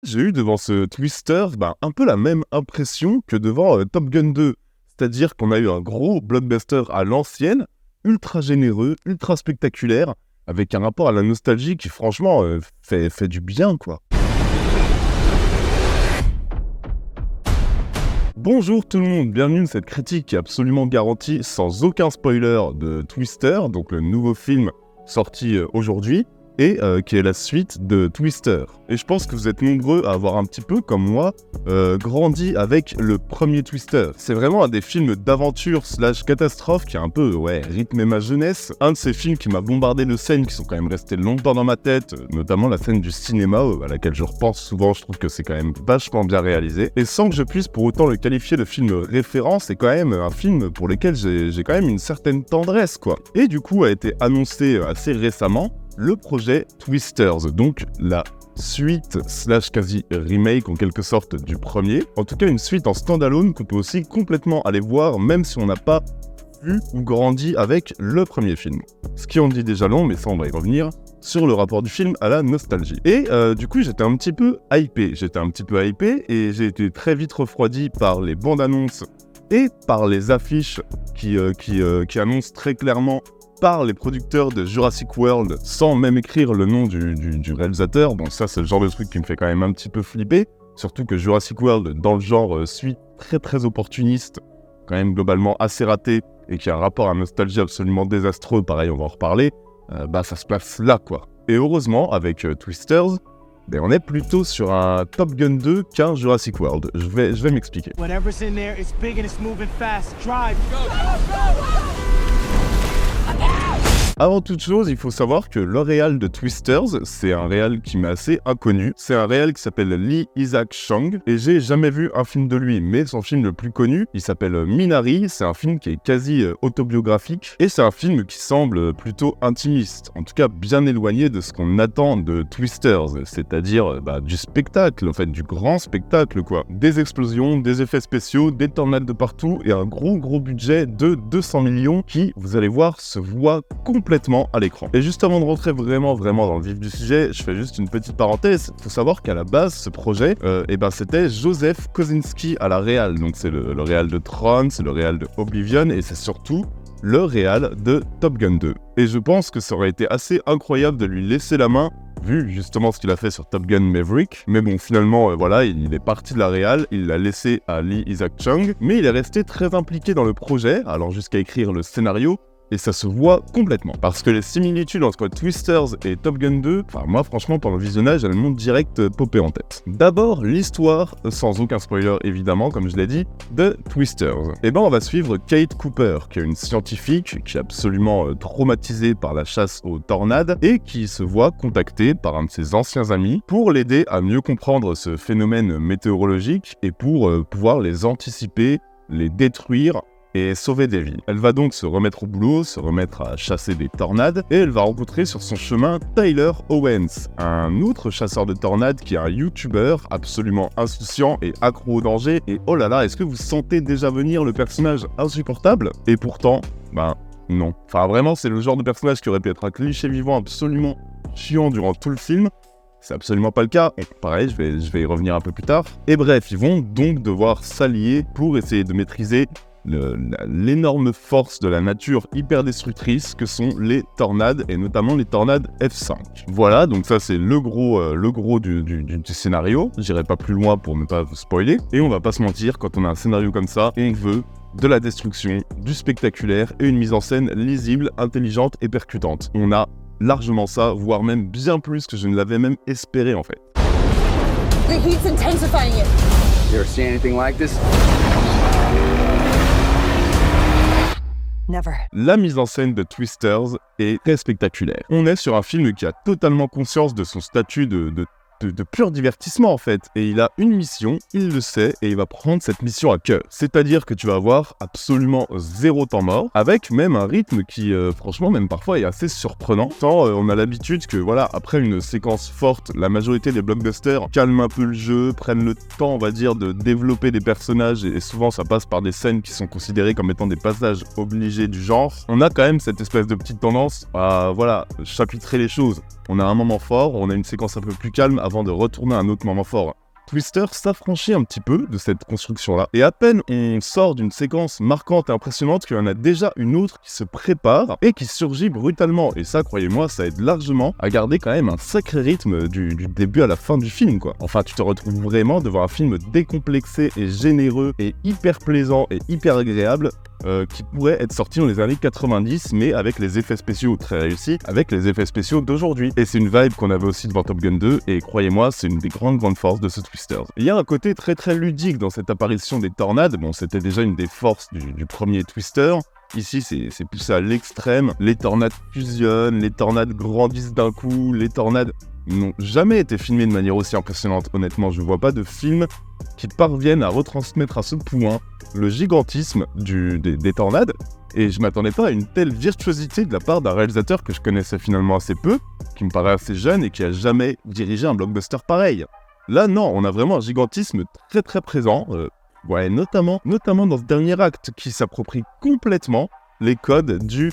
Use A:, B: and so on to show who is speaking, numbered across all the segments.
A: J'ai eu devant ce Twister un peu la même impression que devant Top Gun 2. C'est-à-dire qu'on a eu un gros blockbuster à l'ancienne, ultra généreux, ultra spectaculaire, avec un rapport à la nostalgie qui franchement fait du bien quoi. Bonjour tout le monde, bienvenue dans cette critique qui est absolument garantie sans aucun spoiler de Twister, donc le nouveau film sorti aujourd'hui, et qui est la suite de Twister. Et je pense que vous êtes nombreux à avoir un petit peu, comme moi, grandi avec le premier Twister. C'est vraiment un des films d'aventure / catastrophe qui a un peu, rythmé ma jeunesse. Un de ces films qui m'a bombardé de scènes qui sont quand même restées longtemps dans ma tête, notamment la scène du cinéma, à laquelle je repense souvent, je trouve que c'est quand même vachement bien réalisé. Et sans que je puisse pour autant le qualifier de film référence, c'est quand même un film pour lequel j'ai quand même une certaine tendresse, quoi. Et du coup, a été annoncé assez récemment le projet Twisters, donc la suite / quasi remake en quelque sorte du premier. En tout cas, une suite en standalone qu'on peut aussi complètement aller voir, même si on n'a pas vu ou grandi avec le premier film. Ce qui en dit déjà long, mais ça on va y revenir, sur le rapport du film à la nostalgie. Et du coup, j'étais un petit peu hypé. Et j'ai été très vite refroidi par les bandes annonces et par les affiches qui annoncent très clairement par les producteurs de Jurassic World sans même écrire le nom du réalisateur. Donc ça, c'est le genre de truc qui me fait quand même un petit peu flipper. Surtout que Jurassic World, dans le genre, suite très très opportuniste, quand même globalement assez raté, et qui a un rapport à nostalgie absolument désastreux, pareil, on va en reparler, ça se place là, quoi. Et heureusement, avec Twisters, on est plutôt sur un Top Gun 2 qu'un Jurassic World. Je vais m'expliquer.
B: Whatever's in there, it's big and it's moving fast. Drive.
A: Avant toute chose, il faut savoir que le réal de Twisters, c'est un réal qui m'est assez inconnu. C'est un réal qui s'appelle Lee Isaac Chung, et j'ai jamais vu un film de lui, mais son film le plus connu, il s'appelle Minari. C'est un film qui est quasi autobiographique, et c'est un film qui semble plutôt intimiste, en tout cas bien éloigné de ce qu'on attend de Twisters, c'est-à-dire du spectacle, en fait, du grand spectacle, quoi. Des explosions, des effets spéciaux, des tornades de partout, et un gros budget de 200 millions qui, vous allez voir, se voit complètement à l'écran. Et juste avant de rentrer vraiment dans le vif du sujet, je fais juste une petite parenthèse. Il faut savoir qu'à la base, ce projet, c'était Joseph Kosinski à la réal. Donc c'est le réal de Tron, c'est le réal de Oblivion, et c'est surtout le réal de Top Gun 2. Et je pense que ça aurait été assez incroyable de lui laisser la main, vu justement ce qu'il a fait sur Top Gun Maverick. Mais bon, finalement, il est parti de la réal, il l'a laissé à Lee Isaac Chung, mais il est resté très impliqué dans le projet, alors jusqu'à écrire le scénario. Et ça se voit complètement. Parce que les similitudes entre Twisters et Top Gun 2, moi franchement pendant le visionnage, elles m'ont direct popé en tête. D'abord, l'histoire, sans aucun spoiler évidemment, comme je l'ai dit, de Twisters. On va suivre Kate Cooper, qui est une scientifique qui est absolument traumatisée par la chasse aux tornades et qui se voit contactée par un de ses anciens amis pour l'aider à mieux comprendre ce phénomène météorologique et pour pouvoir les anticiper, les détruire et sauver des vies. Elle va donc se remettre au boulot, se remettre à chasser des tornades, et elle va rencontrer sur son chemin Tyler Owens, un autre chasseur de tornades qui est un YouTuber absolument insouciant et accro au danger, et oh là là, est-ce que vous sentez déjà venir le personnage insupportable? Et pourtant, non. Vraiment, c'est le genre de personnage qui aurait pu être un cliché vivant absolument chiant durant tout le film. C'est absolument pas le cas, et pareil, je vais y revenir un peu plus tard. Et bref, ils vont donc devoir s'allier pour essayer de maîtriser l'énorme force de la nature hyper destructrice que sont les tornades, et notamment les tornades F5. Voilà, donc ça c'est le gros du scénario. J'irai pas plus loin pour ne pas vous spoiler. Et on va pas se mentir, quand on a un scénario comme ça, on veut de la destruction, du spectaculaire et une mise en scène lisible, intelligente et percutante. On a largement ça, voire même bien plus que je ne l'avais même espéré en fait.
C: The heat's intensifying it.
D: You ever seen anything like this?
C: Never.
A: La mise en scène de Twisters est très spectaculaire. On est sur un film qui a totalement conscience de son statut de pur divertissement en fait. Et il a une mission, il le sait, et il va prendre cette mission à cœur. C'est-à-dire que tu vas avoir absolument zéro temps mort, avec même un rythme qui, franchement, même parfois est assez surprenant. Tant on a l'habitude que, après une séquence forte, la majorité des blockbusters calment un peu le jeu, prennent le temps, on va dire, de développer des personnages, et souvent ça passe par des scènes qui sont considérées comme étant des passages obligés du genre. On a quand même cette espèce de petite tendance à, chapitrer les choses. on a un moment fort, on a une séquence un peu plus calme avant de retourner à un autre moment fort. Twister s'affranchit un petit peu de cette construction-là. Et à peine on sort d'une séquence marquante et impressionnante qu'il y en a déjà une autre qui se prépare et qui surgit brutalement. Et ça, croyez-moi, ça aide largement à garder quand même un sacré rythme du début à la fin du film, quoi. Enfin, tu te retrouves vraiment devant un film décomplexé et généreux et hyper plaisant et hyper agréable qui pourrait être sorti dans les années 90, mais avec les effets spéciaux très réussis, avec les effets spéciaux d'aujourd'hui. Et c'est une vibe qu'on avait aussi devant Top Gun 2, et croyez-moi, c'est une des grandes forces de ce Twisters. Il y a un côté très très ludique dans cette apparition des tornades. Bon, c'était déjà une des forces du premier Twister. Ici, c'est poussé à l'extrême. Les tornades fusionnent, les tornades grandissent d'un coup, les tornades n'ont jamais été filmées de manière aussi impressionnante. Honnêtement, je vois pas de film qui parviennent à retransmettre à ce point le gigantisme des tornades, et je m'attendais pas à une telle virtuosité de la part d'un réalisateur que je connaissais finalement assez peu, qui me paraît assez jeune et qui a jamais dirigé un blockbuster pareil. Là non, on a vraiment un gigantisme très très présent, notamment dans ce dernier acte qui s'approprie complètement les codes du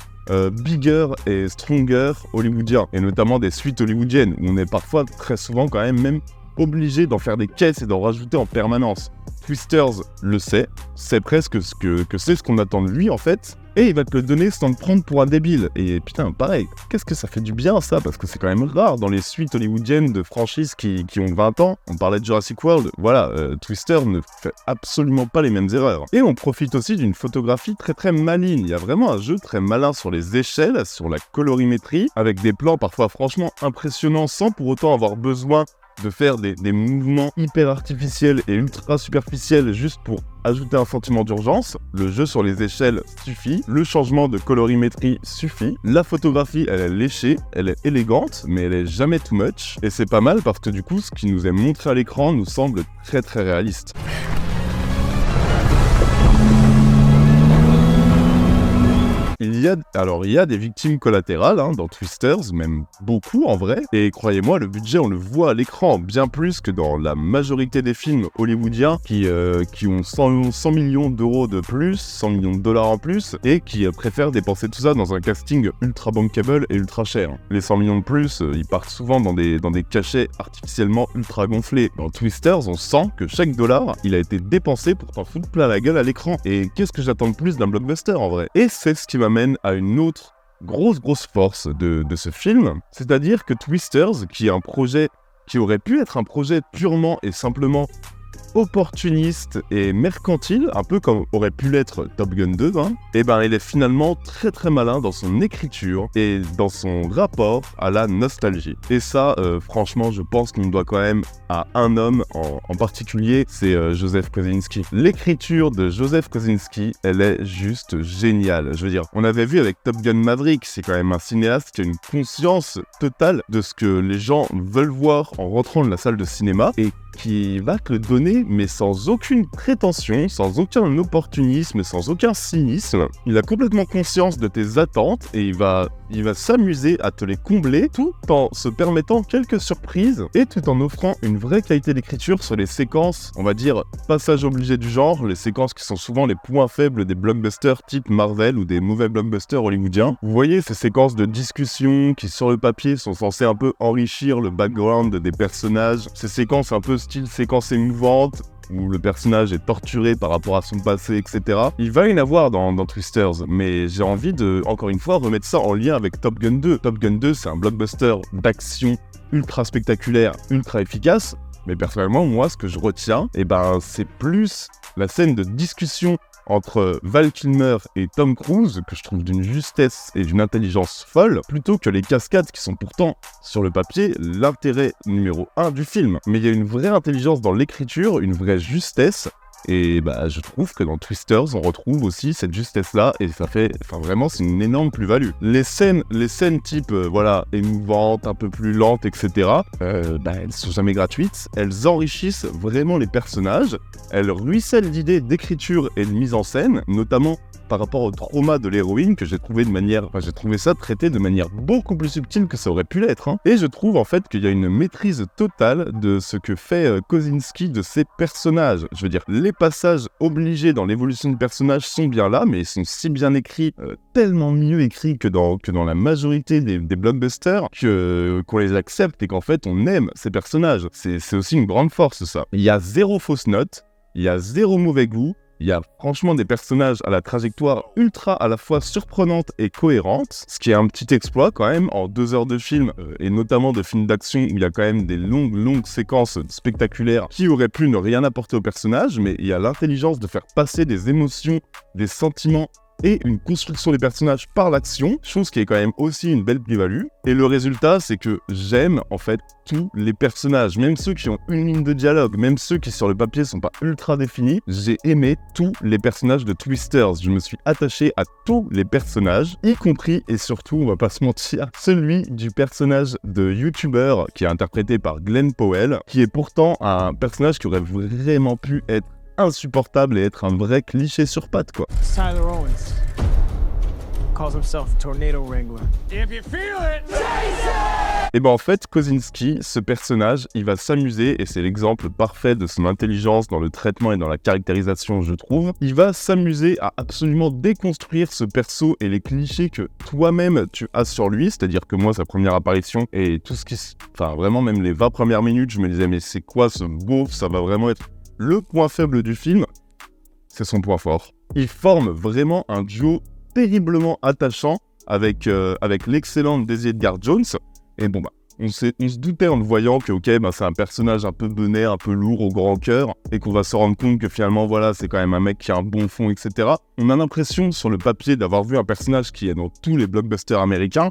A: bigger et stronger hollywoodien, et notamment des suites hollywoodiennes, où on est parfois très souvent quand même obligé d'en faire des caisses et d'en rajouter en permanence. Twisters le sait, c'est presque ce qu'on attend de lui en fait, et il va te le donner sans te prendre pour un débile. Et putain, pareil, qu'est-ce que ça fait du bien ça, parce que c'est quand même rare dans les suites hollywoodiennes de franchises qui ont 20 ans. On parlait de Jurassic World, voilà, Twister ne fait absolument pas les mêmes erreurs. Et on profite aussi d'une photographie très très maligne. Il y a vraiment un jeu très malin sur les échelles, sur la colorimétrie, avec des plans parfois franchement impressionnants sans pour autant avoir besoin de faire des mouvements hyper artificiels et ultra superficiels juste pour ajouter un sentiment d'urgence. Le jeu sur les échelles suffit, le changement de colorimétrie suffit, la photographie elle est léchée, elle est élégante, mais elle est jamais too much, et c'est pas mal parce que du coup ce qui nous est montré à l'écran nous semble très très réaliste. Il y a des victimes collatérales dans Twisters, même beaucoup en vrai, et croyez-moi, le budget on le voit à l'écran, bien plus que dans la majorité des films hollywoodiens qui ont 100 millions d'euros de plus, 100 millions de dollars en plus, et qui préfèrent dépenser tout ça dans un casting ultra bankable et ultra cher. Les 100 millions de plus, ils partent souvent dans des cachets artificiellement ultra gonflés. Dans Twisters, on sent que chaque dollar, il a été dépensé pour t'en foutre plein la gueule à l'écran. Et qu'est-ce que j'attends de plus d'un blockbuster en vrai? Et c'est ce qui m'amène à une autre grosse force de ce film, c'est-à-dire que Twisters, qui est un projet qui aurait pu être un projet purement et simplement opportuniste et mercantile, un peu comme aurait pu l'être Top Gun 2, et ben il est finalement très très malin dans son écriture et dans son rapport à la nostalgie. Et ça, franchement, je pense qu'on doit quand même à un homme en particulier, c'est Joseph Kosinski. L'écriture de Joseph Kosinski, elle est juste géniale. Je veux dire, on avait vu avec Top Gun Maverick, c'est quand même un cinéaste qui a une conscience totale de ce que les gens veulent voir en rentrant de la salle de cinéma, et qui va te le donner, mais sans aucune prétention, sans aucun opportunisme, sans aucun cynisme. Il a complètement conscience de tes attentes et il va s'amuser à te les combler tout en se permettant quelques surprises et tout en offrant une vraie qualité d'écriture sur les séquences, on va dire, passage obligé du genre, les séquences qui sont souvent les points faibles des blockbusters type Marvel ou des mauvais blockbusters hollywoodiens. Vous voyez ces séquences de discussion qui, sur le papier, sont censées un peu enrichir le background des personnages, ces séquences un peu style séquence émouvante, où le personnage est torturé par rapport à son passé, etc. Il va y en avoir dans Twisters, mais j'ai envie de, encore une fois, remettre ça en lien avec Top Gun 2. Top Gun 2, c'est un blockbuster d'action ultra spectaculaire, ultra efficace, mais personnellement, moi, ce que je retiens, c'est plus la scène de discussion entre Val Kilmer et Tom Cruise, que je trouve d'une justesse et d'une intelligence folle, plutôt que les cascades qui sont pourtant, sur le papier, l'intérêt numéro 1 du film. Mais il y a une vraie intelligence dans l'écriture, une vraie justesse, et je trouve que dans Twisters, on retrouve aussi cette justesse-là, et ça fait, vraiment, c'est une énorme plus-value. Les scènes type, émouvantes, un peu plus lentes, etc., elles sont jamais gratuites, elles enrichissent vraiment les personnages, elles ruissellent d'idées d'écriture et de mise en scène, notamment par rapport au trauma de l'héroïne que j'ai trouvé j'ai trouvé ça traité de manière beaucoup plus subtile que ça aurait pu l'être. Et je trouve en fait qu'il y a une maîtrise totale de ce que fait Kosinski de ses personnages. Je veux dire, les passages obligés dans l'évolution du personnage sont bien là, mais ils sont si bien écrits, tellement mieux écrits que dans la majorité des blockbusters, qu'on les accepte et qu'en fait on aime ces personnages. C'est aussi une grande force ça. Il y a zéro fausse note, il y a zéro mauvais goût, il y a franchement des personnages à la trajectoire ultra à la fois surprenante et cohérente, ce qui est un petit exploit quand même en 2 heures de film, et notamment de films d'action où il y a quand même des longues séquences spectaculaires qui auraient pu ne rien apporter au personnage, mais il y a l'intelligence de faire passer des émotions, des sentiments et une construction des personnages par l'action, chose qui est quand même aussi une belle plus-value. Et le résultat, c'est que j'aime en fait tous les personnages, même ceux qui ont une ligne de dialogue, même ceux qui sur le papier sont pas ultra définis. J'ai aimé tous les personnages de Twisters, je me suis attaché à tous les personnages, y compris et surtout, on va pas se mentir, celui du personnage de YouTuber qui est interprété par Glenn Powell, qui est pourtant un personnage qui aurait vraiment pu être insupportable et être un vrai cliché sur pattes, quoi.
B: Tyler Owens calls himself a tornado wrangler. If you feel it,
A: Et ben en fait, Kosinski, ce personnage, il va s'amuser, et c'est l'exemple parfait de son intelligence dans le traitement et dans la caractérisation, je trouve. Il va s'amuser à absolument déconstruire ce perso et les clichés que toi-même tu as sur lui, c'est-à-dire que moi, sa première apparition et tout ce qui... Enfin, vraiment, même les 20 premières minutes, je me disais, mais c'est quoi ce beauf? Ça va vraiment être le point faible du film. C'est son point fort. Il forme vraiment un duo terriblement attachant avec l'excellente Daisy Edgar Jones. Et bon, bah, on se doutait en le voyant que, ok, bah, c'est un personnage un peu benet, un peu lourd au grand cœur, et qu'on va se rendre compte que finalement, voilà, c'est quand même un mec qui a un bon fond, etc. On a l'impression sur le papier d'avoir vu un personnage qui est dans tous les blockbusters américains.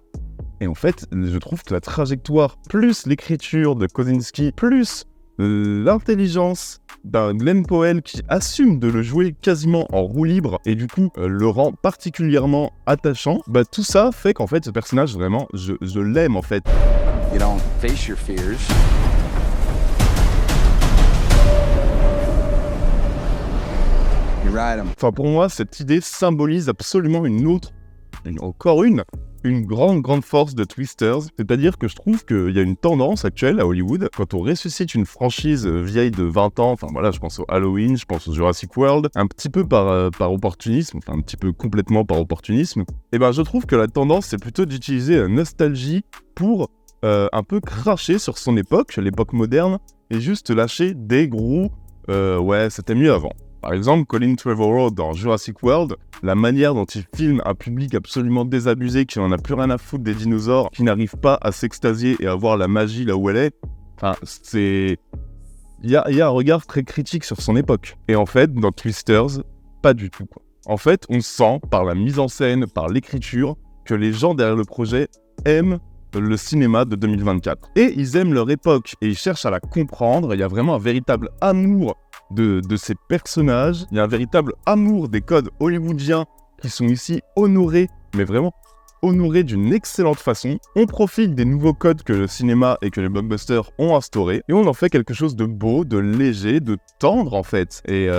A: Et en fait, je trouve que la trajectoire, plus l'écriture de Kosinski, plus l'intelligence d'un Glenn Powell qui assume de le jouer quasiment en roue libre et du coup le rend particulièrement attachant, bah tout ça fait qu'en fait ce personnage vraiment je l'aime en fait.
D: You don't face your fears. You ride 'em.
A: Enfin pour moi cette idée symbolise absolument une grande force de Twisters, c'est-à-dire que je trouve qu'il y a une tendance actuelle à Hollywood, quand on ressuscite une franchise vieille de 20 ans, enfin voilà, je pense au Halloween, je pense au Jurassic World, un petit peu par opportunisme, enfin un petit peu complètement par opportunisme, et ben je trouve que la tendance c'est plutôt d'utiliser la nostalgie pour un peu cracher sur son époque, l'époque moderne, et juste lâcher des gros ouais, c'était mieux avant. Par exemple, Colin Trevorrow dans Jurassic World, la manière dont il filme un public absolument désabusé qui n'en a plus rien à foutre des dinosaures, qui n'arrive pas à s'extasier et à voir la magie là où elle est, enfin, c'est... Il y a un regard très critique sur son époque. Et en fait, dans Twisters, pas du tout, quoi. En fait, on sent, par la mise en scène, par l'écriture, que les gens derrière le projet aiment le cinéma de 2024. Et ils aiment leur époque, et ils cherchent à la comprendre. Il y a vraiment un véritable amour de ces personnages, il y a un véritable amour des codes hollywoodiens qui sont ici honorés, mais vraiment honorés d'une excellente façon. On profite des nouveaux codes que le cinéma et que les blockbusters ont instaurés, et on en fait quelque chose de beau, de léger, de tendre en fait, et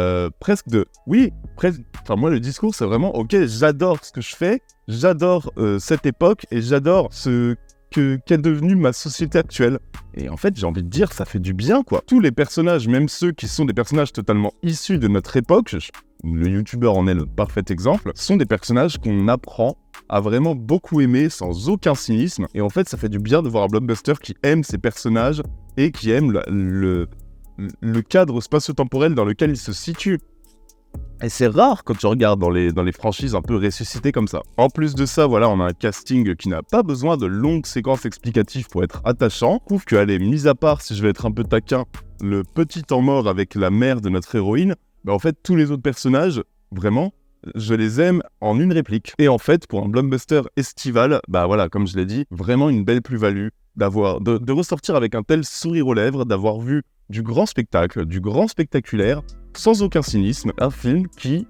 A: presque de... Oui, presque... Enfin moi le discours c'est vraiment, ok, j'adore ce que je fais, j'adore cette époque, et j'adore ce... qu'est devenue ma société actuelle. Et en fait, j'ai envie de dire, ça fait du bien, quoi. Tous les personnages, même ceux qui sont des personnages totalement issus de notre époque, le youtubeur en est le parfait exemple, sont des personnages qu'on apprend à vraiment beaucoup aimer sans aucun cynisme. Et en fait, ça fait du bien de voir un blockbuster qui aime ces personnages et qui aime le cadre spatio-temporel dans lequel ils se situent. Et c'est rare quand tu regardes dans les franchises un peu ressuscitées comme ça. En plus de ça, voilà, on a un casting qui n'a pas besoin de longues séquences explicatives pour être attachant. Je trouve qu'elle est mise à part, si je vais être un peu taquin, le petit temps mort avec la mère de notre héroïne. Bah en fait, tous les autres personnages, vraiment, je les aime en une réplique. Et en fait, pour un blockbuster estival, bah voilà, comme je l'ai dit, vraiment une belle plus-value de ressortir avec un tel sourire aux lèvres, d'avoir vu du grand spectacle, du grand spectaculaire, sans aucun cynisme, un film qui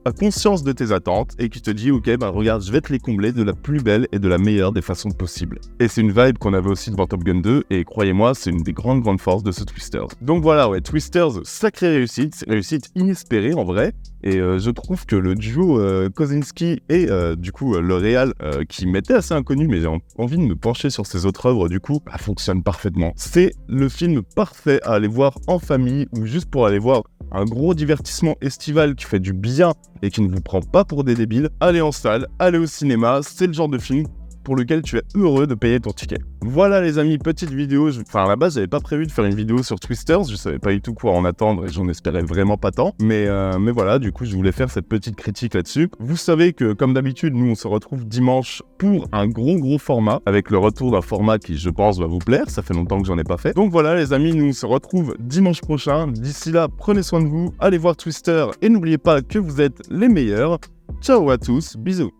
A: a conscience de tes attentes et qui te dit ok bah regarde je vais te les combler de la plus belle et de la meilleure des façons possibles. Et c'est une vibe qu'on avait aussi devant Top Gun 2 et croyez-moi c'est une des grandes forces de ce Twisters. Donc voilà ouais, Twisters, sacrée réussite inespérée en vrai. Et je trouve que le duo Kosinski et du coup le réal qui m'était assez inconnu mais j'ai envie de me pencher sur ses autres œuvres du coup, fonctionne parfaitement. C'est le film parfait à aller voir en famille ou juste pour aller voir un gros divertissement estival qui fait du bien et qui ne vous prend pas pour des débiles. Allez en salle, allez au cinéma, c'est le genre de film pour lequel tu es heureux de payer ton ticket. Voilà les amis, petite vidéo, à la base j'avais pas prévu de faire une vidéo sur Twisters, je savais pas du tout quoi en attendre et j'en espérais vraiment pas tant, mais voilà, du coup je voulais faire cette petite critique là-dessus. Vous savez que comme d'habitude, nous on se retrouve dimanche pour un gros format, avec le retour d'un format qui je pense va vous plaire, ça fait longtemps que j'en ai pas fait. Donc voilà les amis, nous on se retrouve dimanche prochain, d'ici là prenez soin de vous, allez voir Twister et n'oubliez pas que vous êtes les meilleurs. Ciao à tous, bisous.